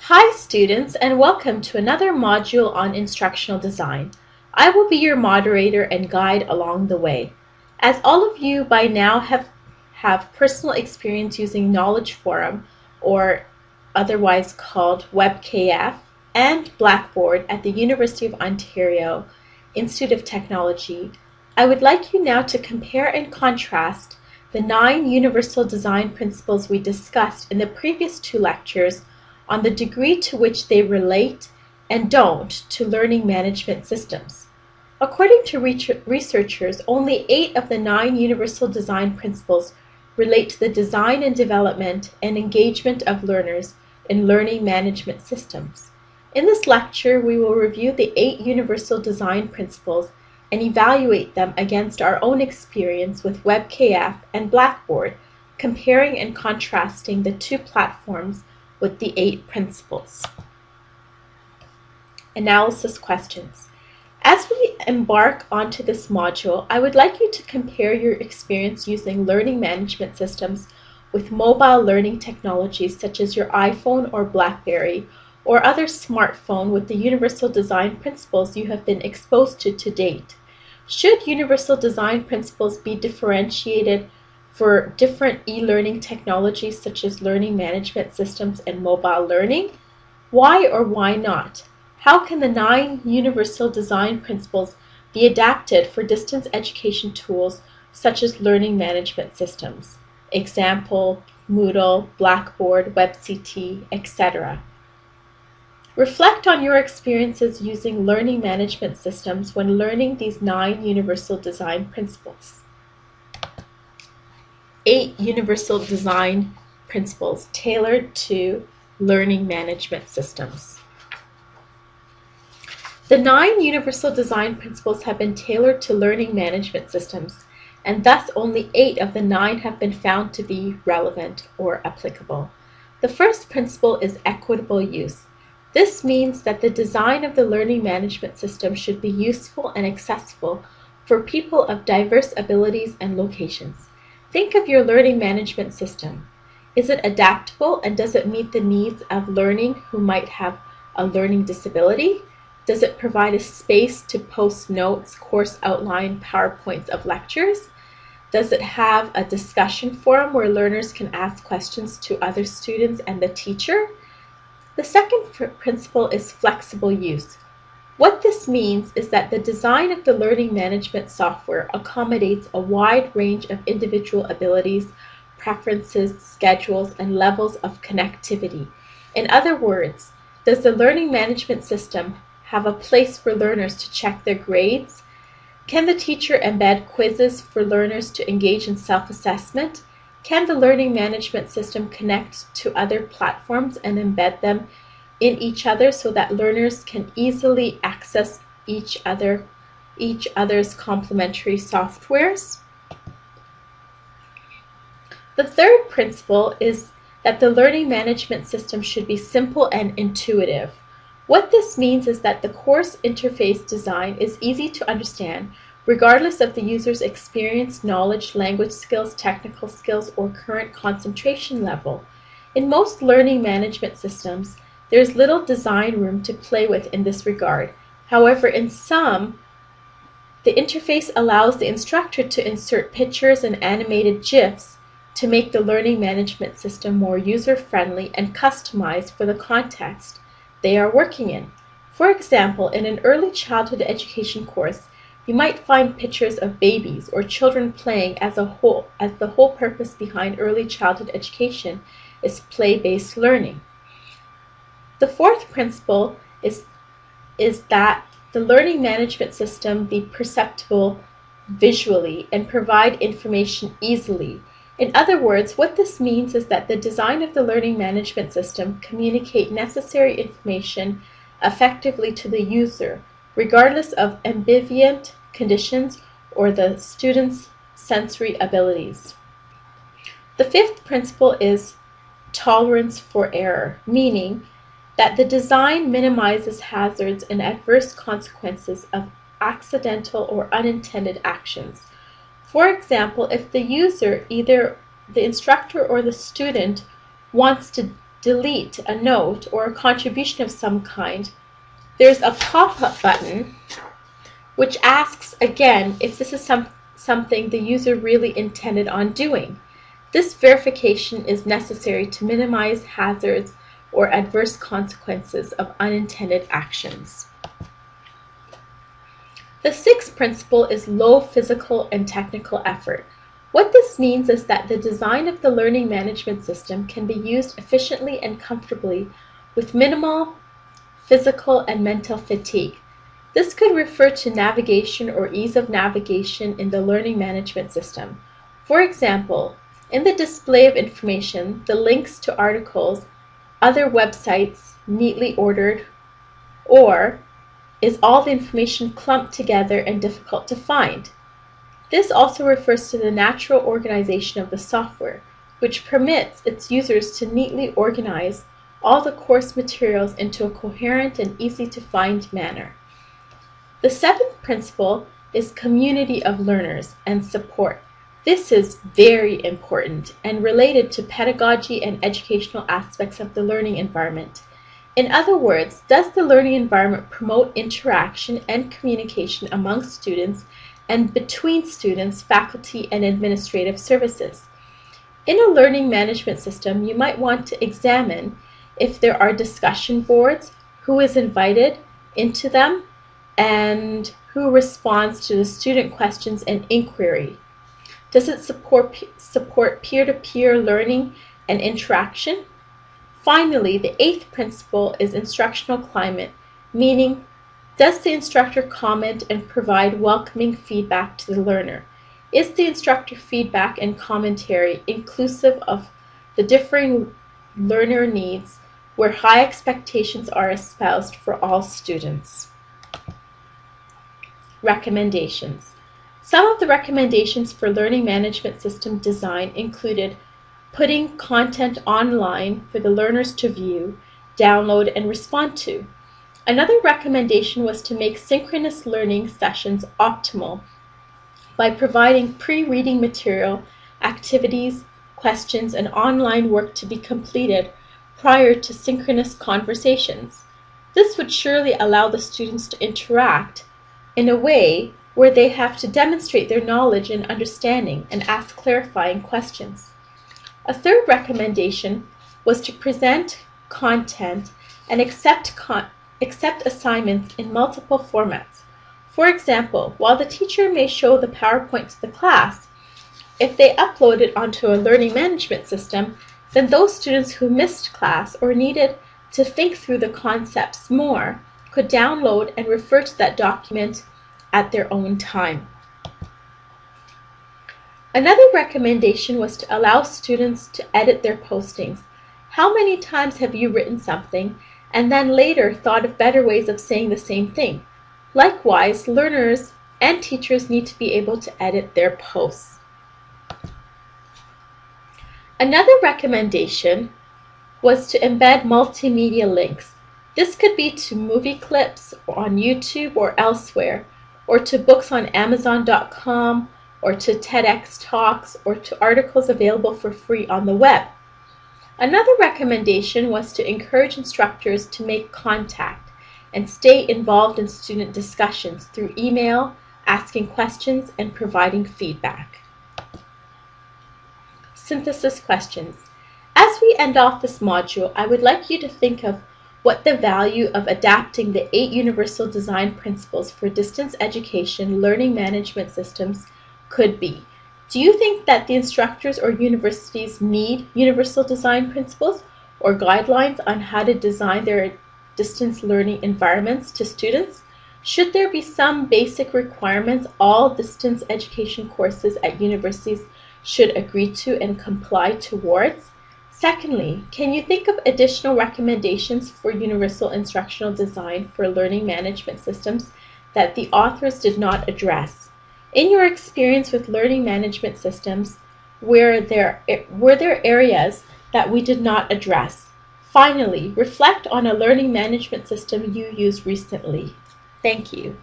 Hi students, and welcome to another module on instructional design. I will be your moderator and guide along the way. As all of you by now have personal experience using Knowledge Forum, or otherwise called WebKF, and Blackboard at the University of Ontario Institute of Technology, I would like you now to compare and contrast the 9 universal design principles we discussed in the previous 2 lectures on the degree to which they relate and don't to learning management systems. According to researchers, only 8 of the 9 universal design principles relate to the design and development and engagement of learners in learning management systems. In this lecture, we will review the 8 universal design principles and evaluate them against our own experience with WebKF and Blackboard, comparing and contrasting the 2 platforms with the 8 principles. Analysis questions. As we embark onto this module, I would like you to compare your experience using learning management systems with mobile learning technologies such as your iPhone or BlackBerry or other smartphone with the universal design principles you have been exposed to date. Should universal design principles be differentiated for different e-learning technologies such as learning management systems and mobile learning? Why or why not? How can the 9 universal design principles be adapted for distance education tools such as learning management systems? Example, Moodle, Blackboard, WebCT, etc. Reflect on your experiences using learning management systems when learning these 9 universal design principles. 8 universal design principles tailored to learning management systems. The 9 universal design principles have been tailored to learning management systems, and thus only 8 of the 9 have been found to be relevant or applicable. The first principle is equitable use. This means that the design of the learning management system should be useful and accessible for people of diverse abilities and locations. Think of your learning management system. Is it adaptable and does it meet the needs of learning who might have a learning disability? Does it provide a space to post notes, course outline, PowerPoints of lectures? Does it have a discussion forum where learners can ask questions to other students and the teacher? The second principle is flexible use. What this means is that the design of the learning management software accommodates a wide range of individual abilities, preferences, schedules, and levels of connectivity. In other words, does the learning management system have a place for learners to check their grades? Can the teacher embed quizzes for learners to engage in self-assessment? Can the learning management system connect to other platforms and embed them in each other so that learners can easily access each other's complementary softwares? The third principle is that the learning management system should be simple and intuitive. What this means is that the course interface design is easy to understand regardless of the user's experience, knowledge, language skills, technical skills, or current concentration level. In most learning management systems, there is little design room to play with in this regard. However, in some, the interface allows the instructor to insert pictures and animated GIFs to make the learning management system more user-friendly and customized for the context they are working in. For example, in an early childhood education course, you might find pictures of babies or children playing as the whole purpose behind early childhood education is play-based learning. The fourth principle is that the learning management system be perceptible visually and provide information easily. In other words, what this means is that the design of the learning management system communicate necessary information effectively to the user, regardless of ambient conditions or the student's sensory abilities. The fifth principle is tolerance for error, meaning that the design minimizes hazards and adverse consequences of accidental or unintended actions. For example, if the user, either the instructor or the student, wants to delete a note or a contribution of some kind, there's a pop-up button which asks again if this is something the user really intended on doing. This verification is necessary to minimize hazards or adverse consequences of unintended actions. The sixth principle is low physical and technical effort. What this means is that the design of the learning management system can be used efficiently and comfortably with minimal physical and mental fatigue. This could refer to navigation or ease of navigation in the learning management system. For example, in the display of information, the links to articles, other websites neatly ordered, or is all the information clumped together and difficult to find? This also refers to the natural organization of the software, which permits its users to neatly organize all the course materials into a coherent and easy to find manner. The seventh principle is community of learners and support. This is very important and related to pedagogy and educational aspects of the learning environment. In other words, does the learning environment promote interaction and communication among students and between students, faculty, and administrative services? In a learning management system, you might want to examine if there are discussion boards, who is invited into them, and who responds to the student questions and inquiry. Does it support peer-to-peer learning and interaction? Finally, the eighth principle is instructional climate, meaning, does the instructor comment and provide welcoming feedback to the learner? Is the instructor feedback and commentary inclusive of the differing learner needs where high expectations are espoused for all students? Recommendations. Some of the recommendations for learning management system design included putting content online for the learners to view, download, and respond to. Another recommendation was to make synchronous learning sessions optimal by providing pre-reading material, activities, questions, and online work to be completed prior to synchronous conversations. This would surely allow the students to interact in a way where they have to demonstrate their knowledge and understanding and ask clarifying questions. A third recommendation was to present content and accept assignments in multiple formats. For example, while the teacher may show the PowerPoint to the class, if they upload it onto a learning management system, then those students who missed class or needed to think through the concepts more could download and refer to that document at their own time. Another recommendation was to allow students to edit their postings. How many times have you written something and then later thought of better ways of saying the same thing? Likewise, learners and teachers need to be able to edit their posts. Another recommendation was to embed multimedia links. This could be to movie clips on YouTube or elsewhere, or to books on Amazon.com, or to TEDx talks, or to articles available for free on the web. Another recommendation was to encourage instructors to make contact and stay involved in student discussions through email, asking questions, and providing feedback. Synthesis questions. As we end off this module, I would like you to think of what the value of adapting the 8 universal design principles for distance education learning management systems could be. Do you think that the instructors or universities need universal design principles or guidelines on how to design their distance learning environments to students? Should there be some basic requirements all distance education courses at universities should agree to and comply towards? Secondly, can you think of additional recommendations for universal instructional design for learning management systems that the authors did not address? In your experience with learning management systems, were there areas that we did not address? Finally, reflect on a learning management system you used recently. Thank you.